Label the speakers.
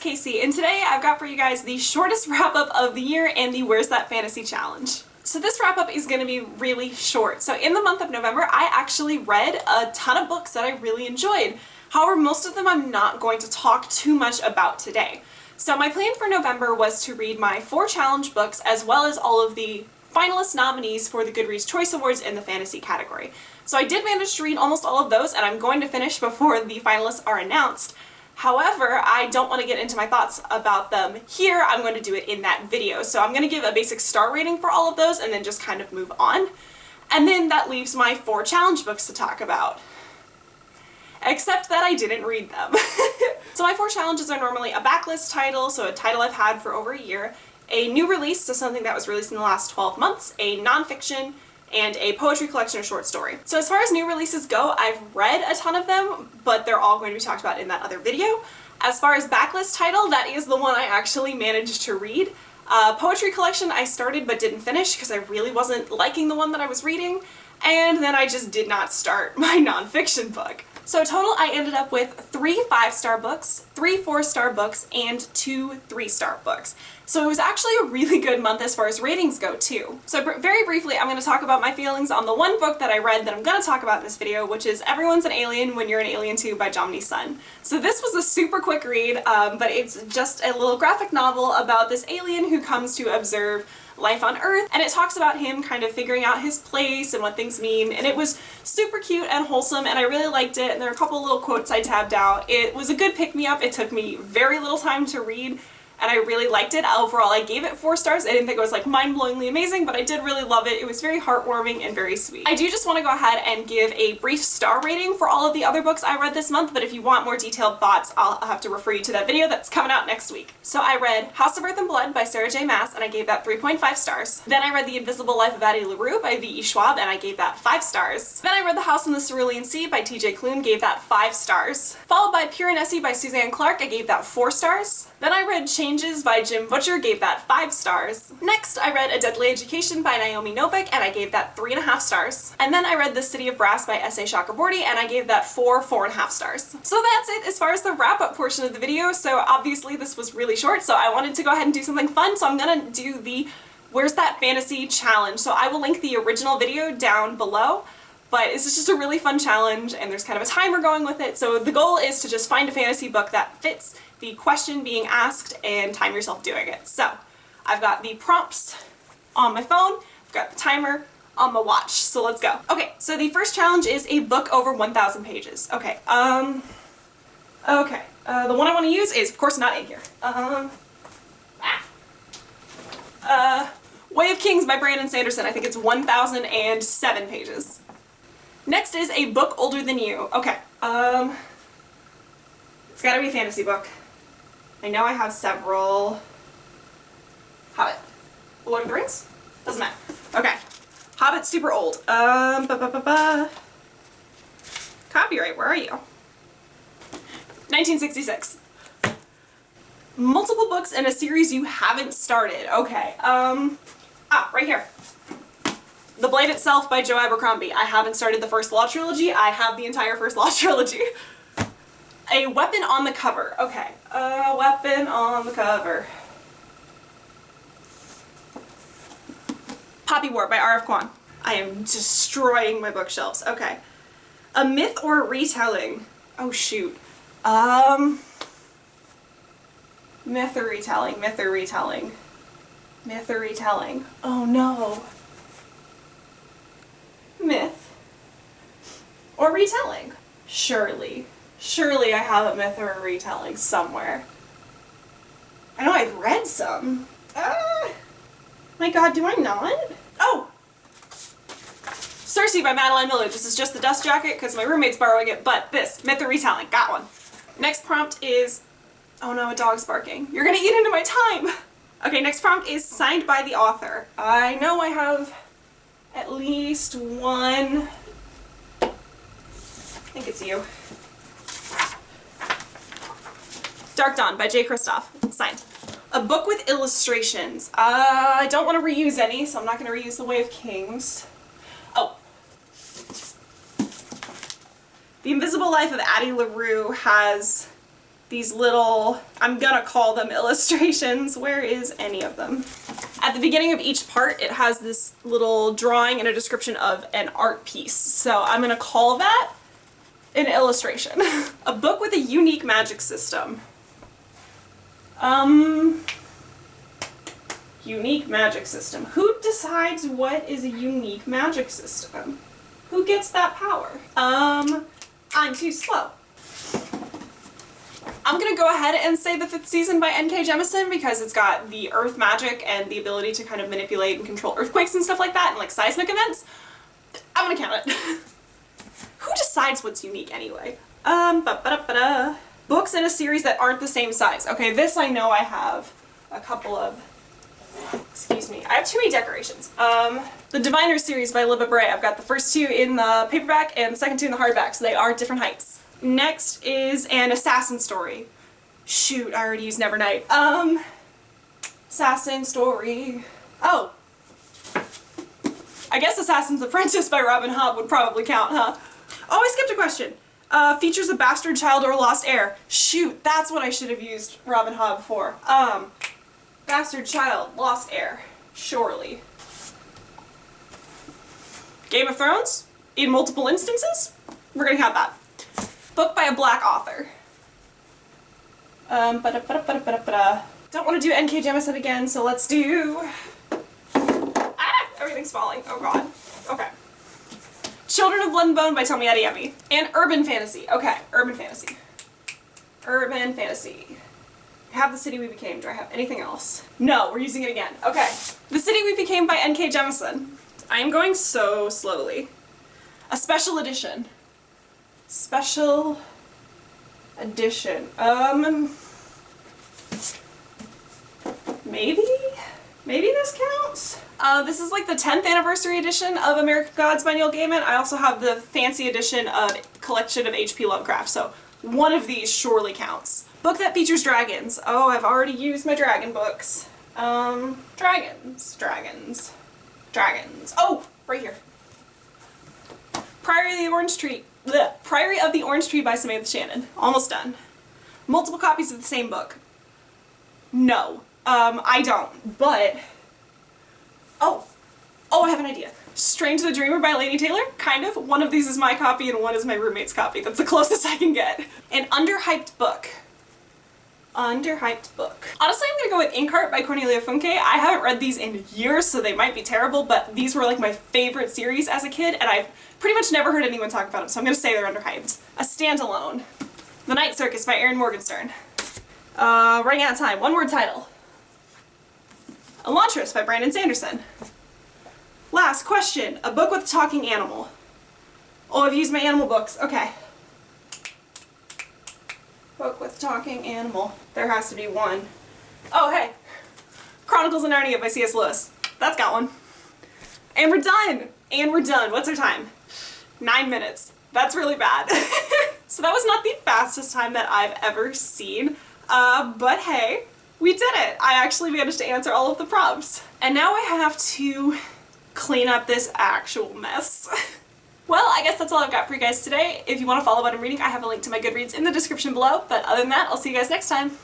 Speaker 1: Casey, and today I've got for you guys the shortest wrap-up of the year and the Where's That Fantasy Challenge. So this wrap-up is going to be really short. So in the month of November, I actually read a ton of books that I really enjoyed. However, most of them I'm not going to talk too much about today. So my plan for November was to read my 4 challenge books as well as all of the finalist nominees for the Goodreads Choice Awards in the fantasy category. So I did manage to read almost all of those, and I'm going to finish before the finalists are announced. However, I don't want to get into my thoughts about them here. I'm going to do it in that video. So I'm going to give a basic star rating for all of those and then just kind of move on. And then that leaves my 4 challenge books to talk about. Except that I didn't read them. So my 4 challenges are normally a backlist title, so a title I've had for over a year, a new release, so something that was released in the last 12 months, a nonfiction, and a poetry collection or short story. So as far as new releases go, I've read a ton of them, but they're all going to be talked about in that other video. As far as backlist title, that is the one I actually managed to read. Poetry collection I started but didn't finish because I really wasn't liking the one that I was reading, and then I just did not start my nonfiction book. So total I ended up with 3 5-star books, 3 4-star books, and 2 3-star books. So it was actually a really good month as far as ratings go too. So very briefly, I'm going to talk about my feelings on the one book that I read that I'm going to talk about in this video, which is Everyone's an Alien When You're an Alien Too by Jomny Sun. So this was a super quick read, but it's just a little graphic novel about this alien who comes to observe life on Earth, and it talks about him kind of figuring out his place and what things mean, and it was super cute and wholesome, and I really liked it, and there are a couple little quotes I tabbed out. It was a good pick-me-up. It took me very little time to read, and I really liked it. Overall, I gave it 4 stars. I didn't think it was like mind-blowingly amazing, but I did really love it. It was very heartwarming and very sweet. I do just want to go ahead and give a brief star rating for all of the other books I read this month, but if you want more detailed thoughts, I'll have to refer you to that video that's coming out next week. So I read House of Earth and Blood by Sarah J. Maas, and I gave that 3.5 stars. Then I read The Invisible Life of Addie LaRue by V.E. Schwab, and I gave that 5 stars. Then I read The House in the Cerulean Sea by T.J. Klune, gave that 5 stars. Followed by Pure and Essie by Suzanne Clark, I gave that 4 stars. Then I read Changes by Jim Butcher, gave that 5 stars. Next, I read A Deadly Education by Naomi Novik, and I gave that 3.5 stars. And then I read The City of Brass by S.A. Chakraborty, and I gave that 4.5 stars. So that's it as far as the wrap-up portion of the video. So obviously this was really short, so I wanted to go ahead and do something fun, so I'm gonna do the Where's That Fantasy Challenge. So I will link the original video down below, but this is just a really fun challenge, and there's kind of a timer going with it. So the goal is to just find a fantasy book that fits the question being asked and time yourself doing it. So I've got the prompts on my phone, I've got the timer on my watch, so let's go. Okay, so the first challenge is a book over 1,000 pages. Okay, the one I want to use is, of course, not in here. Way of Kings by Brandon Sanderson. I think it's 1,007 pages. Next is a book older than you. Okay, it's gotta be a fantasy book. I know I have several. Hobbit. Lord of the Rings? Doesn't matter. Okay. Hobbit's super old. Copyright, where are you? 1966. Multiple books in a series you haven't started. Okay. Right here. The Blade Itself by Joe Abercrombie. I haven't started the First Law trilogy. I have the entire First Law trilogy. A Weapon on the Cover. Okay. A Weapon on the Cover. Poppy War by R.F. Kuang. I am destroying my bookshelves. Okay. A Myth or a Retelling. Oh shoot. Myth or retelling, myth or retelling. Myth or retelling. Oh no. Myth or retelling. Surely I have a myth or a retelling somewhere. I know I've read some. My god, do I not? Oh! Circe by Madeline Miller. This is just the dust jacket because my roommate's borrowing it, but this, myth or retelling, got one. Next prompt is, oh no, a dog's barking. You're gonna eat into my time! Okay, next prompt is signed by the author. I know I have at least one. I think it's you. Dark Dawn by J. Kristoff. Signed. A book with illustrations. I don't want to reuse any, so I'm not going to reuse The Way of Kings. Oh. The Invisible Life of Addie LaRue has these little, I'm gonna call them illustrations. Where is any of them? At the beginning of each part, it has this little drawing and a description of an art piece. So I'm gonna call that an illustration. A book with a unique magic system. Unique magic system. Who decides what is a unique magic system? Who gets that power? I'm too slow. I'm gonna go ahead and say the 5th season by N.K. Jemisin because it's got the earth magic and the ability to kind of manipulate and control earthquakes and stuff like that and like seismic events. I'm gonna count it. Who decides what's unique anyway? Books in a series that aren't the same size. Okay, this I know I have a couple of. Excuse me, I have too many decorations. The Diviners series by Libba Bray. I've got the first 2 in the paperback and the second 2 in the hardback, so they are different heights. Next is an assassin story. Shoot, I already used Nevernight. Assassin story. Oh. I guess Assassin's Apprentice by Robin Hobb would probably count, huh? Oh, I skipped a question. Features a bastard child or lost heir. Shoot, that's what I should have used Robin Hobb for. Bastard child, lost heir. Surely. Game of Thrones? In multiple instances? We're gonna count that. Book by a black author. Don't want to do N.K. Jemisin again, so let's do... everything's falling. Oh god. Okay. Children of Blood and Bone by Tomi Adeyemi. And urban fantasy. Okay, urban fantasy. Urban fantasy. I have The City We Became. Do I have anything else? No, we're using it again. Okay. The City We Became by N.K. Jemisin. I am going so slowly. A special edition. Special edition. Maybe this counts? This is like the 10th anniversary edition of American Gods by Neil Gaiman. I also have the fancy edition of collection of H.P. Lovecraft, so one of these surely counts. Book that features dragons. Oh, I've already used my dragon books. Dragons. Oh, right here. Priory of the Orange Tree. Blech. Priory of the Orange Tree by Samantha Shannon. Almost done. Multiple copies of the same book. No. I don't, but... Oh, I have an idea. Strange the Dreamer by Laini Taylor? Kind of. One of these is my copy and one is my roommate's copy. That's the closest I can get. An underhyped book. Underhyped book. Honestly, I'm gonna go with Inkheart by Cornelia Funke. I haven't read these in years, so they might be terrible, but these were like my favorite series as a kid, and I've pretty much never heard anyone talk about them, so I'm gonna say they're underhyped. A standalone. The Night Circus by Erin Morgenstern. Running out of time. One word title. Elantris by Brandon Sanderson. Last question. A book with a talking animal. Oh, I've used my animal books. Okay. Book with talking animal. There has to be one. Oh, hey. Chronicles of Narnia by C.S. Lewis. That's got one. And we're done. What's our time? 9 minutes. That's really bad. So that was not the fastest time that I've ever seen. But hey, we did it. I actually managed to answer all of the prompts. And now I have to clean up this actual mess. Well, I guess that's all I've got for you guys today. If you want to follow what I'm reading, I have a link to my Goodreads in the description below. But other than that, I'll see you guys next time.